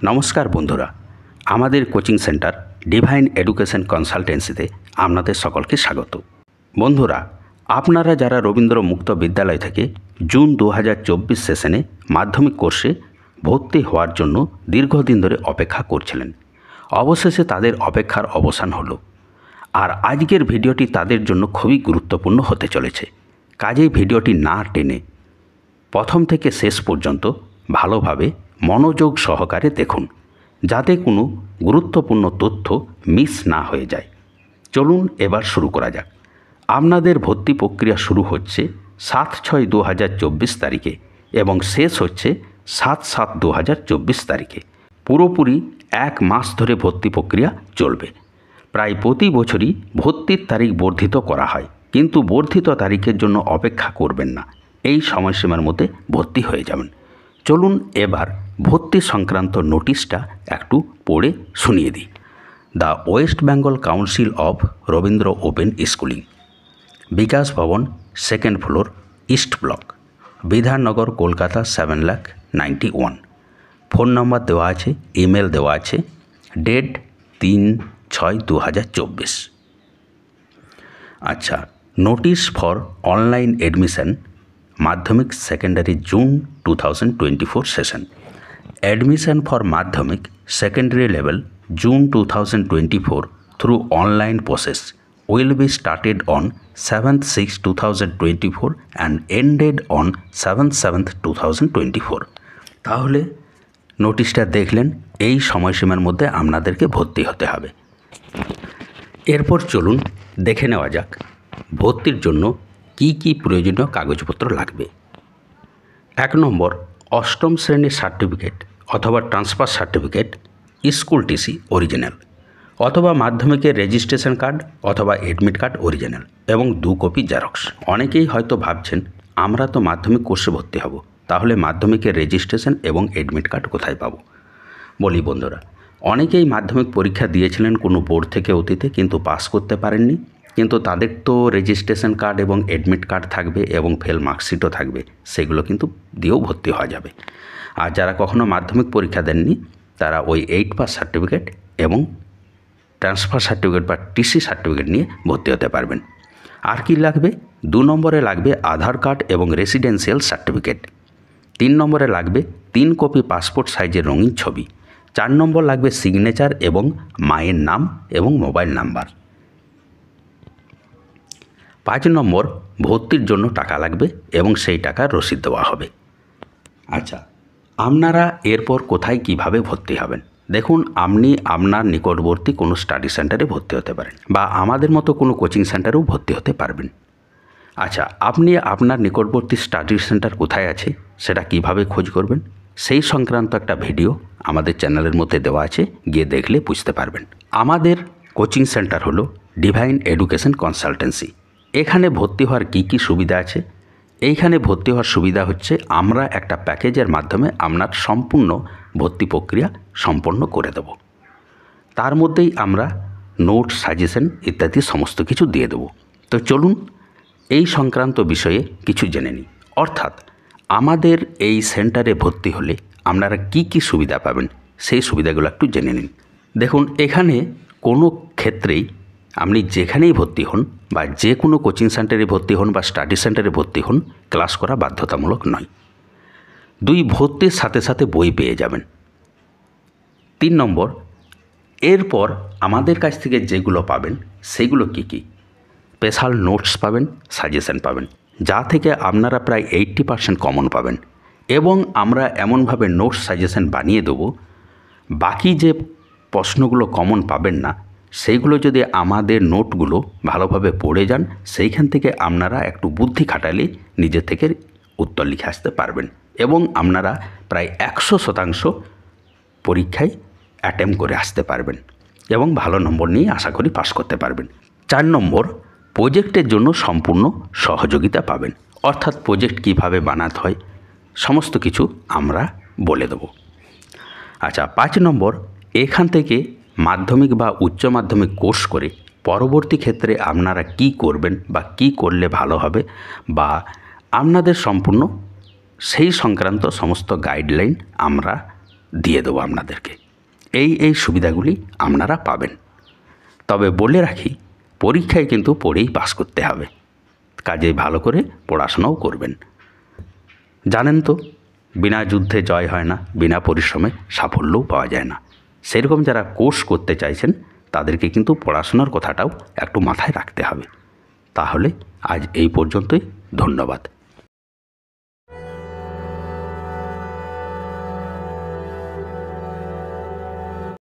নমস্কার বন্ধুরা, আমাদের কোচিং সেন্টার ডিভাইন এডুকেশন কনসালটেন্সিতে আপনাদের সকলকে স্বাগত। বন্ধুরা, আপনারা যারা রবীন্দ্র মুক্ত বিদ্যালয় থেকে জুন 2024 সেশনে মাধ্যমিক কোর্সে ভর্তি হওয়ার জন্য দীর্ঘদিন ধরে অপেক্ষা করছিলেন, অবশেষে তাদের অপেক্ষার অবসান হলো। আর আজকের ভিডিওটি তাদের জন্য খুবই গুরুত্বপূর্ণ হতে চলেছে। কাজেই ভিডিওটি না টেনে প্রথম থেকে শেষ পর্যন্ত ভালোভাবে মনোযোগ সহকারে দেখুন, যাতে কোনো গুরুত্বপূর্ণ তথ্য মিস না হয়ে যায়। চলুন এবার শুরু করা যাক। আপনাদের ভর্তি প্রক্রিয়া শুরু হচ্ছে 7/6/2024 তারিখে এবং শেষ হচ্ছে 7/7/2024 তারিখে। পুরোপুরি 1 মাস ধরে ভর্তি প্রক্রিয়া চলবে। প্রায় প্রতি বছরই ভর্তির তারিখ বর্ধিত করা হয়, কিন্তু বর্ধিত তারিখের জন্য অপেক্ষা করবেন না, এই সময়সীমার মধ্যে ভর্তি হয়ে যাবেন। চলুন এবার ভর্তি সংক্রান্ত নোটিশটা একটু পড়ে শুনিয়ে দিই। The West Bengal council of Rabindra open schooling, Bikash Bhavan, 2nd floor, east block, Bidhannagar, Kolkata 7,91,000। Phone number দেওয়া আছে, ইমেল দেওয়া আছে, ডেট 3/6/2024। আচ্ছা, notice for online admission Madhyamik secondary June 2024 session. Admission for Madhyamik secondary level June 2024 through online process will be started on 7/6/2024 and ended on 7/7/2024। তাহলে নোটিশটা দেখলেন, এই সময়সীমার মধ্যে আপনাদেরকে ভর্তি হতে হবে। এরপর চলুন দেখে নেওয়া যাক ভর্তির জন্য কি কি প্রয়োজনীয় কাগজপত্র লাগবে। 1 নম্বর, অষ্টম শ্রেণীর সার্টিফিকেট অথবা transfer certificate, school TC original অথবা মাধ্যমিকের রেজিস্ট্রেশন কার্ড অথবা এডমিট কার্ড অরিজিনাল এবং 2 কপি জেরক্স। অনেকেই হয়তো ভাবছেন, আমরা তো মাধ্যমিক কোর্সে ভর্তি হব, তাহলে মাধ্যমিকের রেজিস্ট্রেশন এবং এডমিট কার্ড কোথায় পাবো? বলি বন্ধুরা, অনেকেই মাধ্যমিক পরীক্ষা দিয়েছিলেন কোনো বোর্ড থেকে অতীতে, কিন্তু পাস করতে পারেননি, কিন্তু তাদের তো রেজিস্ট্রেশন কার্ড এবং এডমিট কার্ড থাকবে এবং ফেল মার্কশিটও থাকবে, সেগুলো কিন্তু দিয়েও ভর্তি হওয়া যাবে। আর যারা কখনো মাধ্যমিক পরীক্ষা দেননি, তারা ওই 8 পাস সার্টিফিকেট এবং ট্রান্সফার সার্টিফিকেট বা টিসি সার্টিফিকেট নিয়ে ভর্তি হতে পারবেন। আর কি লাগবে? 2 নম্বরে লাগবে আধার কার্ড এবং রেসিডেন্সিয়াল সার্টিফিকেট। 3 নম্বরে লাগবে 3 কপি পাসপোর্ট সাইজের রঙিন ছবি। 4 নম্বর লাগবে সিগনেচার এবং মায়ের নাম এবং মোবাইল নাম্বার। 5 নম্বর, ভর্তির জন্য টাকা লাগবে এবং সেই টাকার রসিদ দেওয়া হবে। আচ্ছা, আপনারা এরপর কোথায় কিভাবে ভর্তি হবেন? দেখুন, আপনি আপনার নিকটবর্তী কোনো স্টাডি সেন্টারে ভর্তি হতে পারেন বা আমাদের মতো কোনো কোচিং সেন্টারেও ভর্তি হতে পারবেন। আচ্ছা, আপনি আপনার নিকটবর্তী স্টাডি সেন্টার কোথায় আছে সেটা কিভাবে খোঁজ করবেন, সেই সংক্রান্ত একটা ভিডিও আমাদের চ্যানেলের মধ্যে দেওয়া আছে, গিয়ে দেখলে বুঝতে পারবেন। আমাদের কোচিং সেন্টার হলো ডিভাইন এডুকেশন কনসালটেন্সি। এখানে ভর্তি হওয়ার কী কী সুবিধা আছে? এইখানে ভর্তি হওয়ার সুবিধা হচ্ছে, আমরা একটা প্যাকেজের মাধ্যমে আপনার সম্পূর্ণ ভর্তি প্রক্রিয়া সম্পন্ন করে দেব। তার মধ্যেই আমরা নোট, সাজেশন ইত্যাদি সমস্ত কিছু দিয়ে দেব। তো চলুন এই সংক্রান্ত বিষয়ে কিছু জেনে নিই। অর্থাৎ আমাদের এই সেন্টারে ভর্তি হলে আপনারা কি কি সুবিধা পাবেন, সেই সুবিধাগুলো একটু জেনে নিন। দেখুন, এখানে কোনো ক্ষেত্রেই আপনি যেখানেই ভর্তি হন বা যে কোনো কোচিং সেন্টারে ভর্তি হন বা স্টাডি সেন্টারে ভর্তি হন, ক্লাস করা বাধ্যতামূলক নয়। 2, ভর্তির সাথে সাথে বই পেয়ে যাবেন। 3 নম্বর, এরপর আমাদের কাছ থেকে যেগুলো পাবেন সেগুলো কি কি? স্পেশাল নোটস পাবেন, সাজেশন পাবেন, যা থেকে আপনারা প্রায় 80% কমন পাবেন এবং আমরা এমনভাবে নোটস সাজেশন বানিয়ে দেবো, বাকি যে প্রশ্নগুলো কমন পাবেন না, সেইগুলো যদি আমাদের নোটগুলো ভালোভাবে পড়ে যান, সেইখান থেকে আপনারা একটু বুদ্ধি খাটালে নিজে থেকে উত্তর লিখে আসতে পারবেন এবং আপনারা প্রায় 100% পরীক্ষায় অ্যাটেম্প করে আসতে পারবেন এবং ভালো নম্বর নিয়ে আশা করি পাস করতে পারবেন। 4 নম্বর, প্রজেক্টের জন্য সম্পূর্ণ সহযোগিতা পাবেন। অর্থাৎ প্রজেক্ট কীভাবে বানাতে হয় সমস্ত কিছু আমরা বলে দেব। আচ্ছা, 5 নম্বর, এখান থেকে মাধ্যমিক বা উচ্চ মাধ্যমিক কোর্স করে পরবর্তী ক্ষেত্রে আপনারা কি করবেন বা কি করলে ভালো হবে বা আপনাদের সম্পূর্ণ সেই সংক্রান্ত সমস্ত গাইডলাইন আমরা দিয়ে দেবো আপনাদেরকে। এই সুবিধাগুলি আপনারা পাবেন। তবে বলে রাখি, পরীক্ষায় কিন্তু পড়েই পাস করতে হবে, কাজেই ভালো করে পড়াশোনাও করবেন। জানেন তো, বিনা যুদ্ধে জয় হয় না, বিনা পরিশ্রমে সাফল্যও পাওয়া যায় না। সেরকম যারা কোর্স করতে চাইছেন তাদেরকে কিন্তু পড়াশোনার কথাটাও একটু মাথায় রাখতে হবে। তাহলে আজ এই পর্যন্তই। ধন্যবাদ।